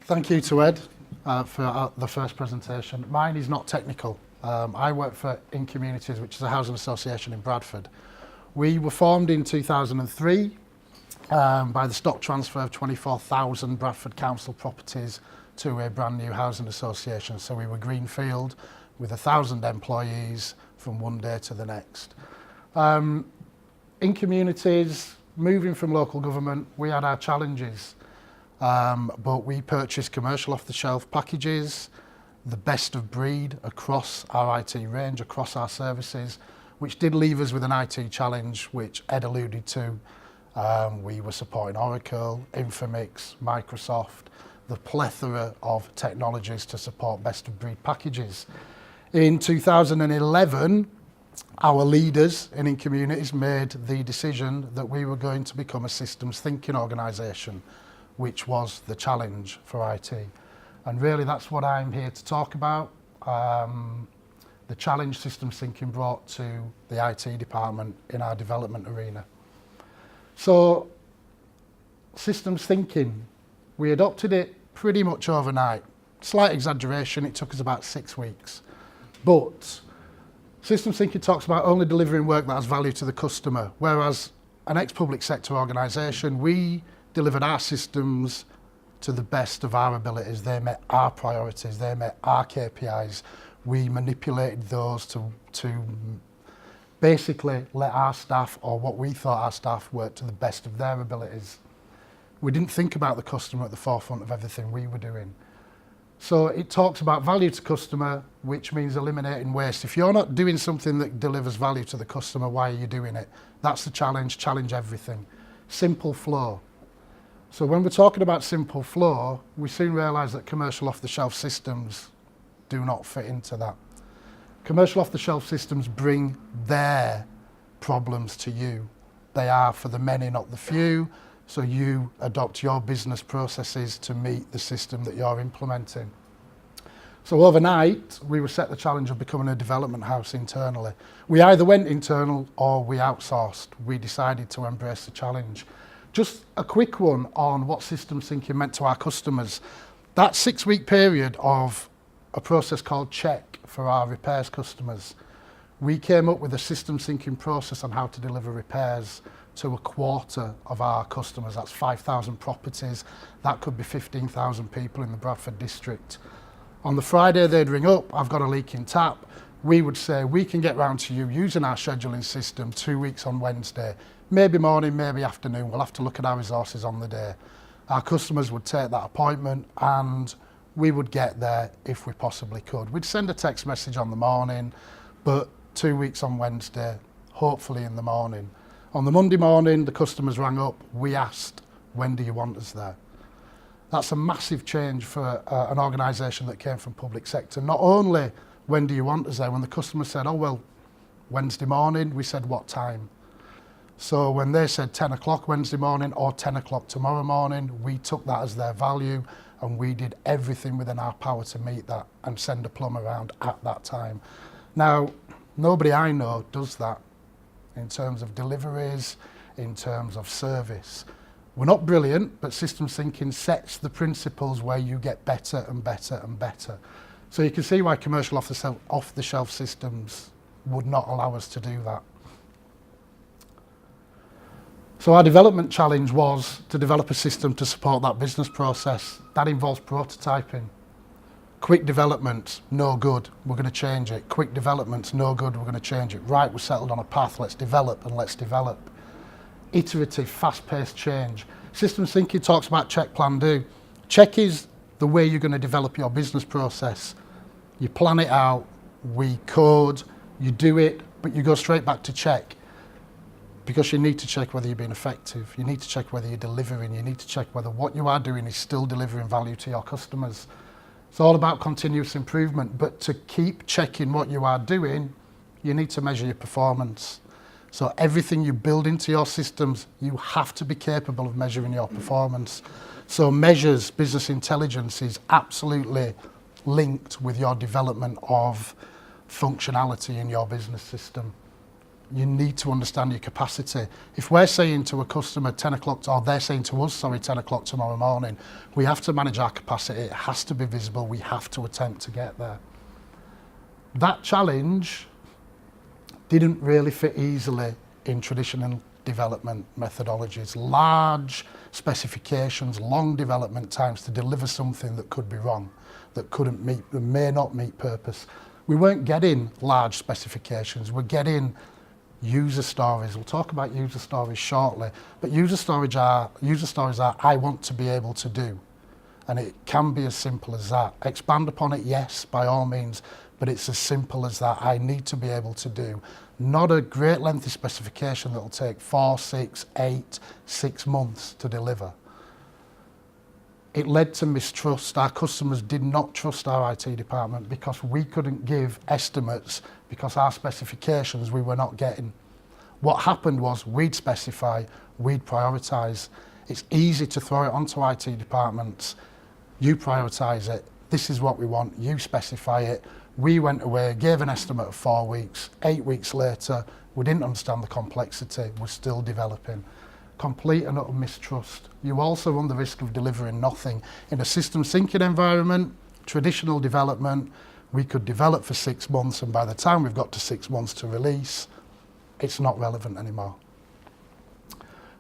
Thank you to Ed for the first presentation. Mine is not technical. I work for Incommunities, which is a housing association in Bradford. We were formed in 2003 by the stock transfer of 24,000 Bradford Council properties to a brand new housing association. So we were greenfield with 1,000 employees from one day to the next. Incommunities, moving from local government, we had our challenges. But we purchased commercial off-the-shelf packages, the best of breed across our IT range, across our services, which did leave us with an IT challenge, which Ed alluded to. We were supporting Oracle, Infomix, Microsoft, the plethora of technologies to support best of breed packages. In 2011, our leaders in Incommunities made the decision that we were going to become a systems thinking organisation, which was the challenge for IT. And really that's what I'm here to talk about, the challenge systems thinking brought to the IT department in our development arena. So, systems thinking, we adopted it pretty much overnight. Slight exaggeration, it took us about 6 weeks. But systems thinking talks about only delivering work that has value to the customer, whereas an ex-public sector organisation, we delivered our systems to the best of our abilities. They met our priorities, they met our KPIs. We manipulated those to basically let our staff, or what we thought our staff, work to the best of their abilities. We didn't think about the customer at the forefront of everything we were doing. So it talks about value to customer, which means eliminating waste. If you're not doing something that delivers value to the customer, why are you doing it? That's the challenge, challenge everything. Simple flow. So when we're talking about simple flow, we soon realise that commercial off-the-shelf systems do not fit into that. Commercial off-the-shelf systems bring their problems to you. They are for the many, not the few, so you adopt your business processes to meet the system that you're implementing. So overnight, we were set the challenge of becoming a development house internally. We either went internal or we outsourced. We decided to embrace the challenge. Just a quick one on what systems thinking meant to our customers. That 6-week period of a process called check for our repairs customers, we came up with a systems thinking process on how to deliver repairs to a quarter of our customers. That's 5,000 properties. That could be 15,000 people in the Bradford district. On the Friday, they'd ring up, I've got a leaking tap. We would say, we can get round to you using our scheduling system 2 weeks on Wednesday. Maybe morning, maybe afternoon. We'll have to look at our resources on the day. Our customers would take that appointment and we would get there if we possibly could. We'd send a text message on the morning, but 2 weeks on Wednesday, hopefully in the morning. On the Monday morning, the customers rang up. We asked, when do you want us there? That's a massive change for an organisation that came from public sector. Not only when do you want us there, when the customer said, oh, well, Wednesday morning, we said, what time? So when they said 10 o'clock Wednesday morning or 10 o'clock tomorrow morning, we took that as their value and we did everything within our power to meet that and send a plumber around at that time. Now, nobody I know does that in terms of deliveries, in terms of service. We're not brilliant, but systems thinking sets the principles where you get better and better and better. So you can see why commercial off-the-shelf systems would not allow us to do that. So our development challenge was to develop a system to support that business process. That involves prototyping. Quick development, no good, we're going to change it. Quick development, no good, we're going to change it. Right, we're settled on a path, let's develop and let's develop. Iterative, fast-paced change. Systems thinking talks about check, plan, do. Check is the way you're going to develop your business process. You plan it out, we code, you do it, but you go straight back to check. Because you need to check whether you're being effective, you need to check whether you're delivering, you need to check whether what you are doing is still delivering value to your customers. It's all about continuous improvement, but to keep checking what you are doing, you need to measure your performance. So everything you build into your systems, you have to be capable of measuring your performance. So measures, business intelligence is absolutely linked with your development of functionality in your business system. you need to understand your capacity. If we're saying to a customer 10 o'clock, or they're saying to us, sorry, 10 o'clock tomorrow morning, we have to manage our capacity. It has to be visible. We have to attempt to get there. That challenge didn't really fit easily in traditional development methodologies. Large specifications, long development times to deliver something that could be wrong, that may not meet purpose. We weren't getting large specifications, we're getting user stories. We'll talk about user stories shortly, but user stories are, I want to be able to do. And it can be as simple as that. Expand upon it, yes, by all means, but it's as simple as that. I need to be able to do. Not a great lengthy specification that will take 4, 6, 8, 6 months to deliver. It led to mistrust. Our customers did not trust our IT department because we couldn't give estimates because our specifications we were not getting. What happened was we'd specify, we'd prioritise. It's easy to throw it onto IT departments. You prioritise it. This is what we want. You specify it. We went away, gave an estimate of 4 weeks. 8 weeks later, we didn't understand the complexity. We're still developing. Complete and utter mistrust. You also run the risk of delivering nothing. In a system syncing environment, traditional development, we could develop for 6 months, and by the time we've got to 6 months to release, it's not relevant anymore.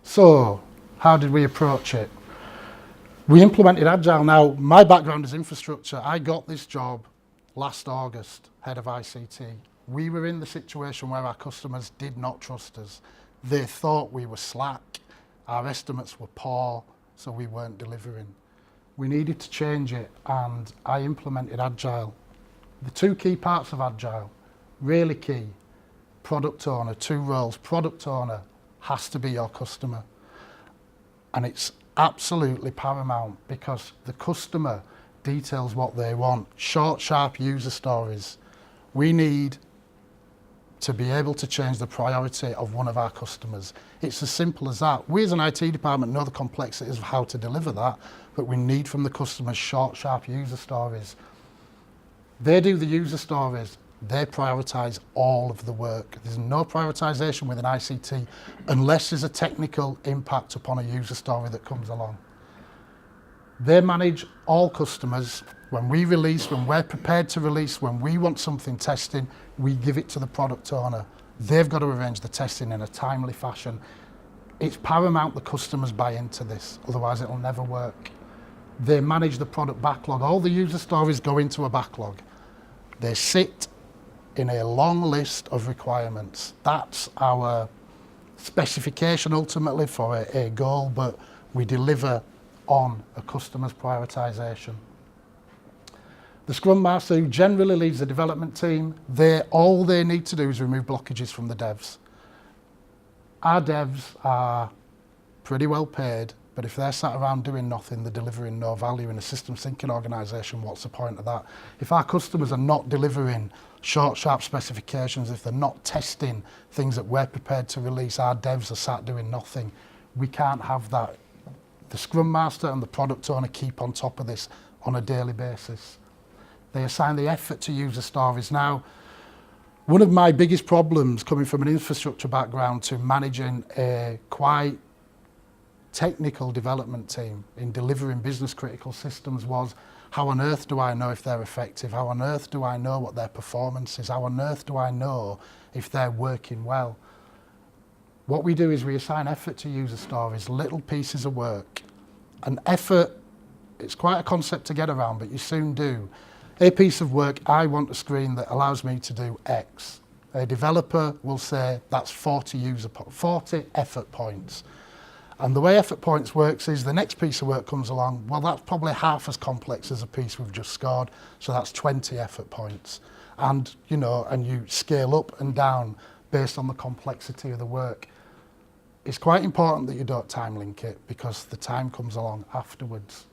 So, how did we approach it? We implemented Agile. Now, my background is infrastructure. I got this job last August, head of ICT. We were in the situation where our customers did not trust us. They thought we were slack. Our estimates were poor, so we weren't delivering. We needed to change it, and I implemented Agile. The 2 key parts of Agile, really key. Product owner, 2 roles. Product owner has to be your customer. And it's absolutely paramount because the customer details what they want. Short, sharp user stories. We need to be able to change the priority of one of our customers. It's as simple as that. We as an IT department know the complexities of how to deliver that, but we need from the customers short, sharp user stories. They do the user stories, they prioritise all of the work. There's no prioritisation within ICT unless there's a technical impact upon a user story that comes along. They manage all customers. When we release, when we're prepared to release, when we want something testing, we give it to the product owner. They've got to arrange the testing in a timely fashion. It's paramount the customers buy into this, otherwise it'll never work. They manage the product backlog. All the user stories go into a backlog. They sit in a long list of requirements. That's our specification ultimately for a goal, but we deliver on a customer's prioritisation. The Scrum Master, who generally leads the development team, all they need to do is remove blockages from the devs. Our devs are pretty well paid, but if they're sat around doing nothing, they're delivering no value. In a system syncing organisation, what's the point of that? If our customers are not delivering short, sharp specifications, if they're not testing things that we're prepared to release, our devs are sat doing nothing. We can't have that. The Scrum Master and the product owner keep on top of this on a daily basis. They assign the effort to user stories. Now, one of my biggest problems coming from an infrastructure background to managing a quite technical development team in delivering business critical systems was, how on earth do I know if they're effective? How on earth do I know what their performance is? How on earth do I know if they're working well? What we do is we assign effort to user stories, little pieces of work. And effort, it's quite a concept to get around, but you soon do. A piece of work, I want a screen that allows me to do X. A developer will say that's 40 effort points. And the way effort points works is the next piece of work comes along, well, that's probably half as complex as a piece we've just scored, so that's 20 effort points. And, and you scale up and down based on the complexity of the work. It's quite important that you don't time link it because the time comes along afterwards.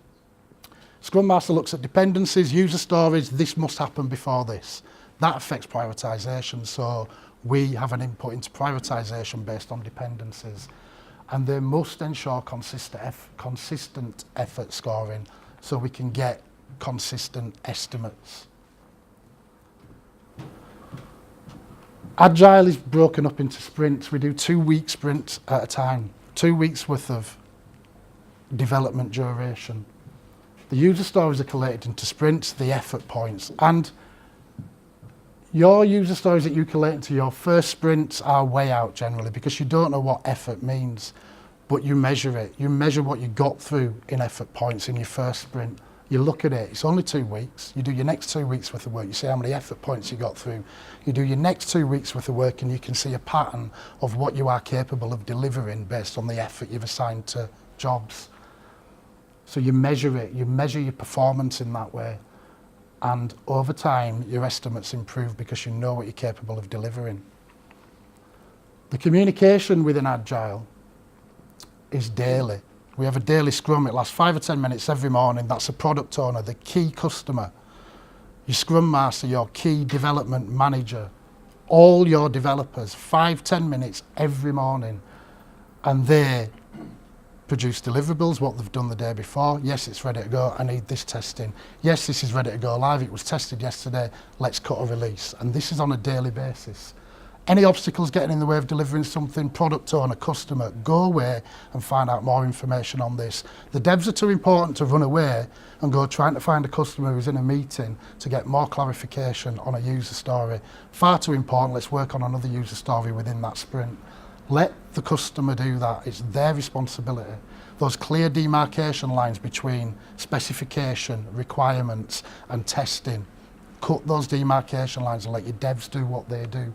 Scrum Master looks at dependencies, user stories, this must happen before this. That affects prioritisation, so we have an input into prioritisation based on dependencies. And they must ensure consistent effort scoring so we can get consistent estimates. Agile is broken up into sprints. We do 2-week sprints at a time, 2 weeks worth of development duration. The user stories are collated into sprints, the effort points, and your user stories that you collate into your first sprints are way out generally because you don't know what effort means, but you measure it. You measure what you got through in effort points in your first sprint. You look at it, it's only 2 weeks. You do your next 2 weeks worth of work, you see how many effort points you got through. You do your next 2 weeks worth of work and you can see a pattern of what you are capable of delivering based on the effort you've assigned to jobs. So you measure it, you measure your performance in that way. And over time, your estimates improve because you know what you're capable of delivering. The communication within Agile is daily. We have a daily scrum. It lasts 5 or 10 minutes every morning. That's a product owner, the key customer, your Scrum Master, your key development manager, all your developers, 5-10 minutes every morning. And they produce deliverables, what they've done the day before. Yes, it's ready to go. I need this testing. Yes, this is ready to go live. It was tested yesterday. Let's cut a release. And this is on a daily basis. Any obstacles getting in the way of delivering something, product owner, customer, go away and find out more information on this. The devs are too important to run away and go trying to find a customer who's in a meeting to get more clarification on a user story. Far too important, let's work on another user story within that sprint. Let the customer do that, it's their responsibility. Those clear demarcation lines between specification, requirements and testing, cut those demarcation lines and let your devs do what they do.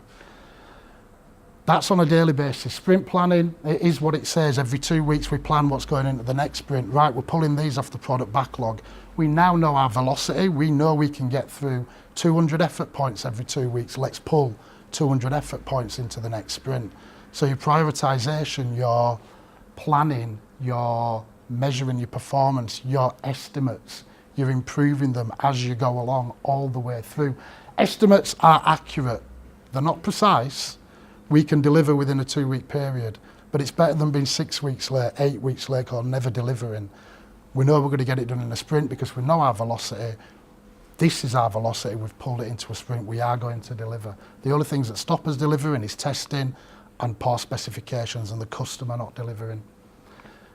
That's on a daily basis. Sprint planning, it is what it says. Every 2 weeks we plan what's going into the next sprint. Right, we're pulling these off the product backlog. We now know our velocity. We know we can get through 200 effort points every 2 weeks. Let's pull 200 effort points into the next sprint. So your prioritization, your planning, your measuring your performance, your estimates, you're improving them as you go along all the way through. Estimates are accurate. They're not precise. We can deliver within a 2 week period, but it's better than being 6 weeks late, 8 weeks late, or never delivering. We know we're going to get it done in a sprint because we know our velocity. This is our velocity. We've pulled it into a sprint. We are going to deliver. The only things that stop us delivering is testing and poor specifications and the customer not delivering.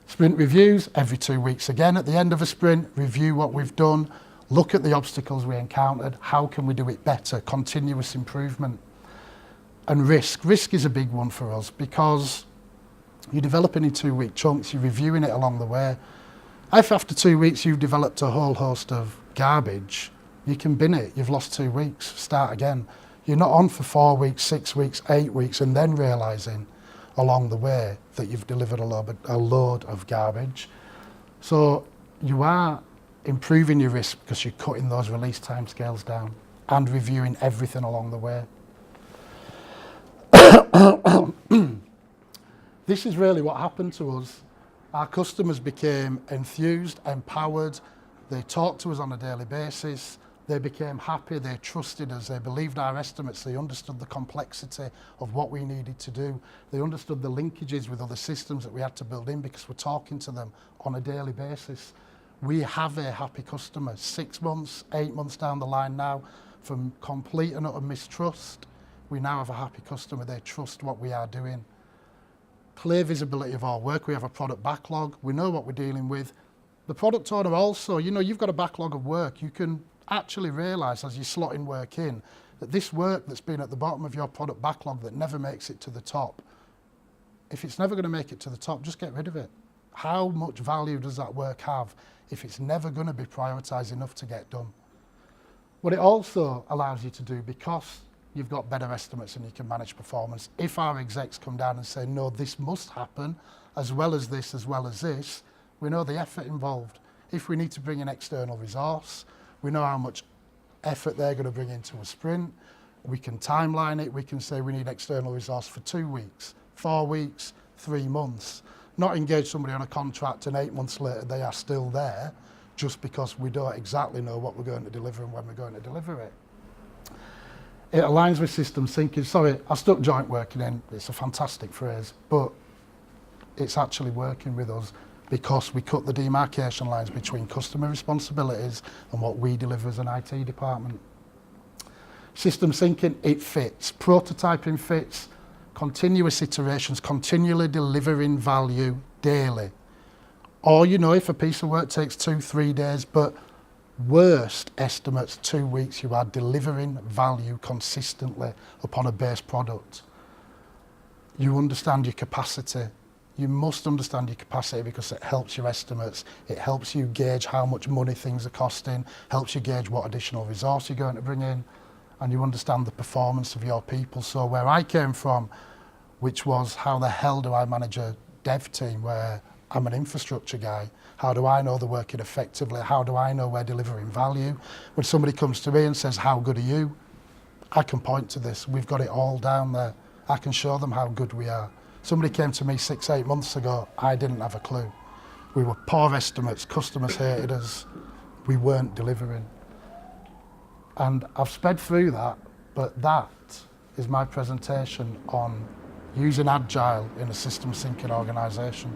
Sprint reviews every 2 weeks. Again, at the end of a sprint, review what we've done, look at the obstacles we encountered, how can we do it better, continuous improvement. And risk. Risk is a big one for us because you're developing in 2 week chunks, you're reviewing it along the way. If after 2 weeks you've developed a whole host of garbage, you can bin it, you've lost 2 weeks, start again. You're not on for 4 weeks, 6 weeks, 8 weeks and then realising along the way that you've delivered a load of garbage. So you are improving your risk because you're cutting those release timescales down and reviewing everything along the way. This is really what happened to us. Our customers became enthused, empowered. They talked to us on a daily basis. They became happy. They trusted us. They believed our estimates. They understood the complexity of what we needed to do. They understood the linkages with other systems that we had to build in because we're talking to them on a daily basis. We have a happy customer. 6 months, 8 months down the line now, from complete and utter mistrust, we now have a happy customer. They trust what we are doing. Clear visibility of our work. We have a product backlog. We know what we're dealing with. The product owner also, you've got a backlog of work. You can actually realise as you're slotting work in that this work that's been at the bottom of your product backlog that never makes it to the top, if it's never going to make it to the top, just get rid of it. How much value does that work have if it's never going to be prioritised enough to get done? What it also allows you to do, because you've got better estimates and you can manage performance, if our execs come down and say, no, this must happen, as well as this, as well as this, we know the effort involved. If we need to bring in external resource, we know how much effort they're going to bring into a sprint. We can timeline it. We can say we need external resource for 2 weeks, 4 weeks, 3 months. Not engage somebody on a contract and 8 months later they are still there just because we don't exactly know what we're going to deliver and when we're going to deliver it. It aligns with system thinking. Sorry, I stuck joint working in. It's a fantastic phrase, but it's actually working with us because we cut the demarcation lines between customer responsibilities and what we deliver as an IT department. System thinking, it fits. Prototyping fits. Continuous iterations, continually delivering value daily. Or, you know, if a piece of work takes 2-3 days, but worst estimates 2 weeks, you are delivering value consistently upon a base product. You understand your capacity. You must understand your capacity because it helps your estimates. It helps you gauge how much money things are costing, helps you gauge what additional resource you're going to bring in, and you understand the performance of your people. So where I came from, which was how the hell do I manage a dev team where I'm an infrastructure guy? How do I know they're working effectively? How do I know we're delivering value? When somebody comes to me and says, how good are you? I can point to this. We've got it all down there. I can show them how good we are. Somebody came to me 6-8 months ago. I didn't have a clue. We were poor estimates. Customers hated us. We weren't delivering. And I've sped through that, but that is my presentation on using Agile in a systems thinking organisation.